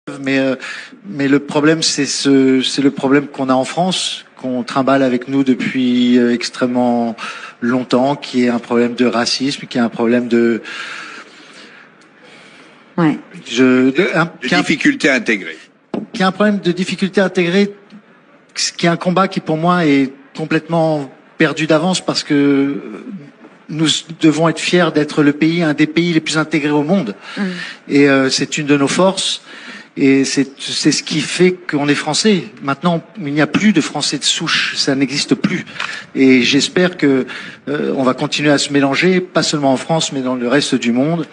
Mais le problème, c'est le problème qu'on a en France, qu'on trimballe avec nous depuis extrêmement longtemps, qui est un problème de racisme, qui est un problème de difficulté à intégrer. Qui est un problème de difficulté à intégrer, qui est un combat qui pour moi est complètement perdu d'avance parce que nous devons être fiers d'être un des pays les plus intégrés au monde. Et c'est une de nos forces. Et c'est ce qui fait qu'on est français. Maintenant, il n'y a plus de Français de souche, ça n'existe plus. Et j'espère que on va continuer à se mélanger, pas seulement en France, mais dans le reste du monde.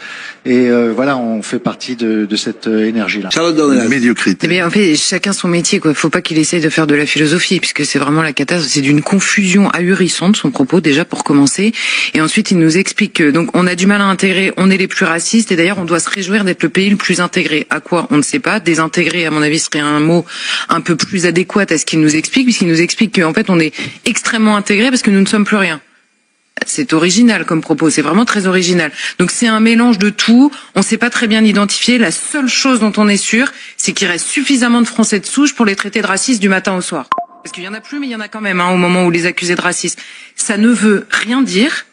Et voilà, on fait partie de cette énergie-là. La médiocrité. Eh bien, en fait, chacun son métier, quoi. Faut pas qu'il essaye de faire de la philosophie, puisque c'est vraiment la catastrophe. C'est d'une confusion ahurissante, son propos, déjà, pour commencer. Et ensuite, il nous explique que, donc, on a du mal à intégrer, on est les plus racistes, et d'ailleurs, on doit se réjouir d'être le pays le plus intégré. À quoi? On ne sait pas. Désintégrer, à mon avis, serait un mot un peu plus adéquat à ce qu'il nous explique, puisqu'il nous explique qu'en fait, on est extrêmement intégré parce que nous ne sommes plus rien. C'est original comme propos, c'est vraiment très original. Donc c'est un mélange de tout, on ne sait pas très bien identifier. La seule chose dont on est sûr, c'est qu'il reste suffisamment de Français de souche pour les traiter de racistes du matin au soir. Parce qu'il y en a plus, mais il y en a quand même, au moment où les accusés de racisme. Ça ne veut rien dire.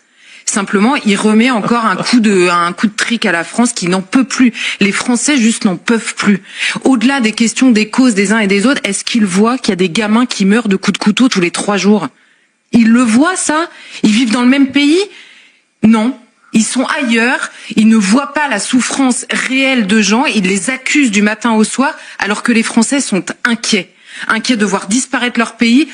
Simplement, il remet encore un coup de trick à la France qui n'en peut plus. Les Français juste n'en peuvent plus. Au-delà des questions des causes des uns et des autres, est-ce qu'ils voient qu'il y a des gamins qui meurent de coups de couteau tous les 3 jours? Ils le voient, ça? Ils vivent dans le même pays? Non. Ils sont ailleurs, ils ne voient pas la souffrance réelle de gens, ils les accusent du matin au soir, alors que les Français sont inquiets. Inquiets de voir disparaître leur pays.